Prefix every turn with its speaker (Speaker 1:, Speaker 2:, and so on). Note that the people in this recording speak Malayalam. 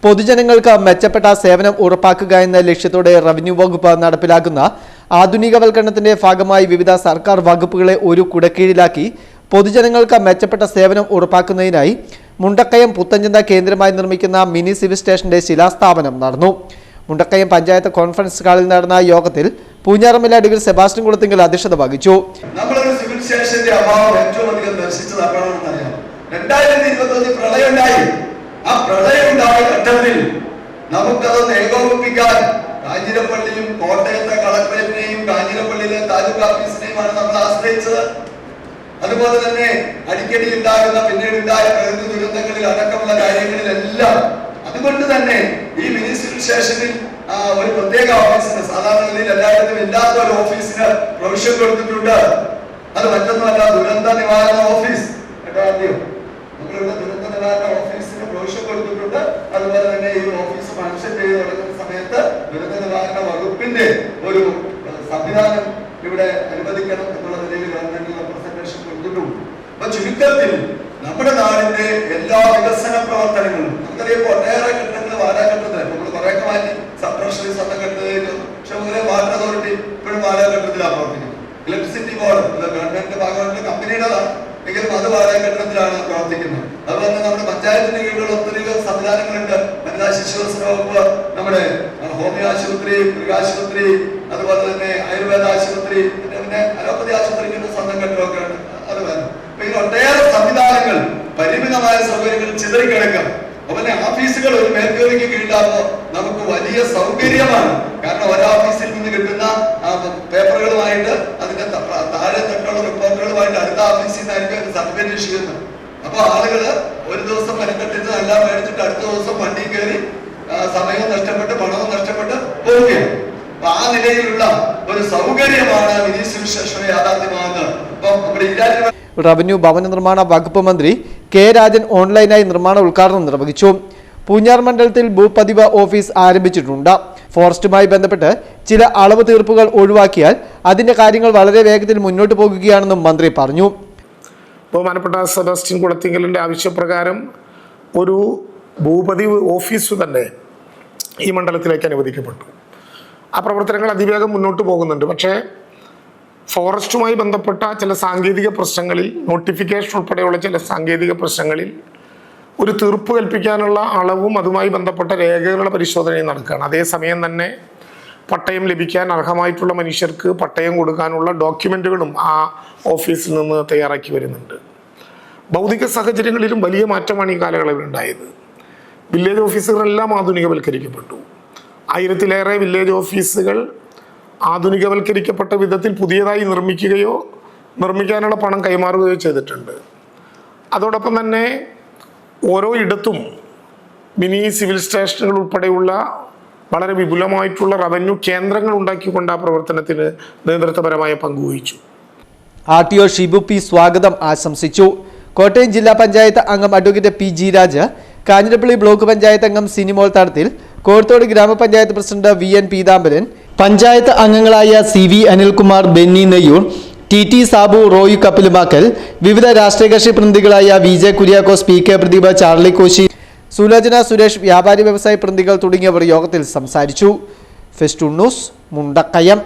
Speaker 1: പൊതുജനങ്ങൾക്ക് മെച്ചപ്പെട്ട സേവനം ഉറപ്പാക്കുക എന്ന ലക്ഷ്യത്തോടെ റവന്യൂ വകുപ്പ് നടപ്പിലാക്കുന്ന ആധുനികവൽക്കരണത്തിന്റെ ഭാഗമായി വിവിധ സർക്കാർ വകുപ്പുകളെ ഒരു കുടക്കീഴിലാക്കി പൊതുജനങ്ങൾക്ക് മെച്ചപ്പെട്ട സേവനം ഉറപ്പാക്കുന്നതിനായി മുണ്ടക്കയം പുത്തഞ്ചന്ത കേന്ദ്രമായി നിർമ്മിക്കുന്ന മിനി സിവിൽ സ്റ്റേഷന്റെ ശിലാസ്ഥാപനം നടന്നു. മുണ്ടക്കയം പഞ്ചായത്ത് കോൺഫറൻസ് ഹാളിൽ നടന്ന യോഗത്തിൽ പൂഞ്ഞാറമ്മൽ അഡ്വക്കേറ്റ് സെബാസ്റ്റ്യൻ കുളത്തിങ്കൽ അധ്യക്ഷത വഹിച്ചു.
Speaker 2: നമ്മളൊരു സിവിൽ സ്റ്റേഷന്റെ അഭാവം ഏറ്റവും അധികം ദർശിച്ചത് അപ്പോഴാണെന്ന് അറിയാം. 2021 പ്രളയം ഉണ്ടായി. ആ പ്രളയം ഉണ്ടായ ഘട്ടത്തിൽ നമുക്കത് ഏകോപിപ്പിക്കാൻ കാഞ്ഞിരപ്പള്ളിയും കോട്ടയത്തെ കളക്ടറേറ്റിനെയും കാഞ്ഞിരപ്പള്ളിയിലെ താലൂക്ക് ഓഫീസിനെയുമാണ് നമ്മൾ ആശ്രയിച്ചത്. അതുപോലെ തന്നെ അടിക്കടി ഉണ്ടാകുന്ന പിന്നീട് ഉണ്ടായ പ്രകൃതി ദുരന്തങ്ങളിൽ അടക്കമുള്ള കാര്യങ്ങളിലെല്ലാം അതുകൊണ്ട് തന്നെ ഈ മിനി സിവിൽ സ്റ്റേഷനിൽ ഒരു പ്രത്യേക ഓഫീസിന് സാധാരണ നിലയിൽ എല്ലായിടത്തും ഇല്ലാത്ത ഒരു ഓഫീസിന് പ്രൊവിഷൻ കൊടുത്തിട്ടുണ്ട്. അത് മറ്റൊന്നുമല്ല, ദുരന്ത നിവാരണ ഓഫീസ്. നമ്മളിവിടെ ദുരന്ത നിവാരണ ഓഫീസിന് പ്രൊവിഷൻ കൊടുത്തിട്ടുണ്ട്. അതുപോലെ തന്നെ ഈ ഓഫീസ് ഫംഗ്ഷൻ ചെയ്ത് തുടങ്ങുന്ന സമയത്ത് ദുരന്ത നിവാരണ വകുപ്പിന്റെ ഒരു സംവിധാനം ഇവിടെ അനുവദിക്കണം എന്നുള്ള നിലയിൽ ഗവൺമെന്റ് റെപ്രസെന്റേഷൻ കൊടുത്തിട്ടുണ്ട്. അപ്പൊ ചുരുക്കത്തിൽ നമ്മുടെ നാടിന്റെ എല്ലാ വികസന പ്രവർത്തനങ്ങളും നമുക്കറിയാം. ഒട്ടേറെ ഘട്ടങ്ങൾ വാടകഘട്ടത്തിൽ നമ്മൾ കുറെയൊക്കെ മാറ്റി സബ് ട്രഷറി സ്വന്തം ഘട്ടത്തിൽ, പക്ഷേ വാട്ടർ അതോറിറ്റി ഇപ്പോഴും വാടകഘട്ടത്തിലാണ് പ്രവർത്തിക്കുന്നത്. ഇലക്ട്രിസിറ്റി ബോർഡ് ഗവൺമെന്റിന്റെ ഭാഗമായിട്ട് കമ്പനിയുടേതാണ്, എങ്കിലും അത് വാടകഘട്ടത്തിലാണ് പ്രവർത്തിക്കുന്നത്. അതുപോലെ തന്നെ നമ്മുടെ പഞ്ചായത്തിന്റെ കീഴിലുള്ള ഒത്തിരി സംവിധാനങ്ങളുണ്ട്. വനിതാ ശിശുവികസന വകുപ്പ്, നമ്മുടെ ഹോമിയോ ആശുപത്രി, മൃഗാശുപത്രി, അതുപോലെ തന്നെ ആയുർവേദ ആശുപത്രി, പിന്നെ അലോപ്പതി ആശുപത്രിക്ക് സ്വന്തം കെട്ടിടമൊക്കെ ഉണ്ട്. അത് വേണം. അപ്പൊ ഈ ഒട്ടേറെ സംവിധാനങ്ങൾ, പരിമിതമായ സൗകര്യങ്ങൾ ചിതറിക്കിടക്കാം. അതുപോലെ ഓഫീസുകൾ ഒരു മേൽക്കോയ്ക്ക് കീഴിലാകുമ്പോൾ നമുക്ക് വലിയ സൗകര്യമാണ്. കാരണം ഒരു ഓഫീസിൽ നിന്ന് കിട്ടുന്ന പേപ്പറുകളുമായിട്ട് അതിന്റെ താഴെ തട്ടുള്ള റിപ്പോർട്ടുകളുമായിട്ട് അടുത്ത ഓഫീസിൽ നിന്നായിരിക്കും സർട്ടിഫിക്കറ്റ് ഇഷ്യൂ ചെയ്യുന്നത്. അപ്പൊ ആളുകള് ഒരു ദിവസം മെനക്കെട്ടിട്ട് എല്ലാം മേടിച്ചിട്ട് അടുത്ത ദിവസം വണ്ടി കയറി സമയവും നഷ്ടപ്പെട്ട് പണവും നഷ്ടപ്പെട്ട് പോവുകയാണ്. അപ്പൊ ആ നിലയിലുള്ള ഒരു സൗകര്യമാണ് മിനി സിവിൽ സ്റ്റേഷൻ യാഥാർത്ഥ്യമാകുന്നത്. അപ്പൊ നമ്മുടെ
Speaker 1: റവന്യൂ ഭവന നിർമ്മാണ വകുപ്പ് മന്ത്രി കെ രാജൻ ഓൺലൈനായി നിർമ്മാണ ഉദ്ഘാടനം നിർവഹിച്ചു. പൂഞ്ഞാർ മണ്ഡലത്തിൽ ഭൂപതിവ് ഓഫീസ് ആരംഭിച്ചിട്ടുണ്ട്. ഫോറസ്റ്റുമായി ബന്ധപ്പെട്ട് ചില അളവ് തീർപ്പുകൾ ഒഴിവാക്കിയാൽ അതിന്റെ കാര്യങ്ങൾ വളരെ വേഗത്തിൽ മുന്നോട്ട് പോകുകയാണെന്നും മന്ത്രി പറഞ്ഞു.
Speaker 3: ബഹുമാനപ്പെട്ട സെബാസ്റ്റ്യൻ കുളത്തിങ്കലിന്റെ ആവശ്യപ്രകാരം ഒരു ഭൂപതിവ് ഓഫീസ് തന്നെ ഈ മണ്ഡലത്തിലേക്ക് അനുവദിക്കപ്പെട്ടു. ആ പ്രവർത്തനങ്ങൾ അതിവേഗം മുന്നോട്ട് പോകുന്നുണ്ട്. പക്ഷേ ഫോറസ്റ്റുമായി ബന്ധപ്പെട്ട ചില സാങ്കേതിക പ്രശ്നങ്ങളിൽ, നോട്ടിഫിക്കേഷൻ ഉൾപ്പെടെയുള്ള ചില സാങ്കേതിക പ്രശ്നങ്ങളിൽ ഒരു തീർപ്പ് കൽപ്പിക്കാനുള്ള അളവും അതുമായി ബന്ധപ്പെട്ട രേഖകളുടെ പരിശോധനയും നടക്കുകയാണ്. അതേസമയം തന്നെ പട്ടയം ലഭിക്കാൻ അർഹമായിട്ടുള്ള മനുഷ്യർക്ക് പട്ടയം കൊടുക്കാനുള്ള ഡോക്യുമെന്റുകളും ആ ഓഫീസിൽ നിന്ന് തയ്യാറാക്കി വരുന്നുണ്ട്. ഭൗതിക സാഹചര്യങ്ങളിലും വലിയ മാറ്റമാണ് ഈ കാലയളവിൽ ഉണ്ടായത്. വില്ലേജ് ഓഫീസുകളെല്ലാം ആധുനികവൽക്കരിക്കപ്പെട്ടു. 1000-ലേറെ വില്ലേജ് ഓഫീസുകൾ ആധുനികവൽക്കരിക്കപ്പെട്ട വിധത്തിൽ പുതിയതായി നിർമ്മിക്കുകയോ നിർമ്മിക്കാനുള്ള പണം കൈമാറുകയോ ചെയ്തിട്ടുണ്ട്. അതോടൊപ്പം തന്നെ ഓരോ ഇടത്തും മിനി സിവിൽ സ്റ്റേഷനുകൾ ഉൾപ്പെടെയുള്ള വളരെ വിപുലമായിട്ടുള്ള റവന്യൂ കേന്ദ്രങ്ങൾ ഉണ്ടാക്കിക്കൊണ്ട് ആ പ്രവർത്തനത്തിന് നേതൃത്വപരമായ പങ്കുവഹിച്ചു.
Speaker 1: RTO ഷിബു പി സ്വാഗതം ആശംസിച്ചു. കോട്ടയം ജില്ലാ പഞ്ചായത്ത് അംഗം advocate P Raj, Kanjirappally block panchayat അംഗം സിനിമോൾ തടത്തിൽ, കോഴത്തോട് ഗ്രാമപഞ്ചായത്ത് പ്രസിഡന്റ് VN പീതാംബരൻ, പഞ്ചായത്ത് അംഗങ്ങളായ CV അനിൽകുമാർ, ബെന്നി നെയ്യൂർ, TT സാബു, റോയ് കപ്പിലുമാക്കൽ, വിവിധ രാഷ്ട്രീയ കക്ഷി പ്രതിനിധികളായ VJ Kuriakose, PK Pradeep, Charlie Koshy, Sulochana Suresh, വ്യാപാരി വ്യവസായ പ്രതിനിധികൾ തുടങ്ങിയവർ യോഗത്തിൽ സംസാരിച്ചു. Festoon news, Mundakayam.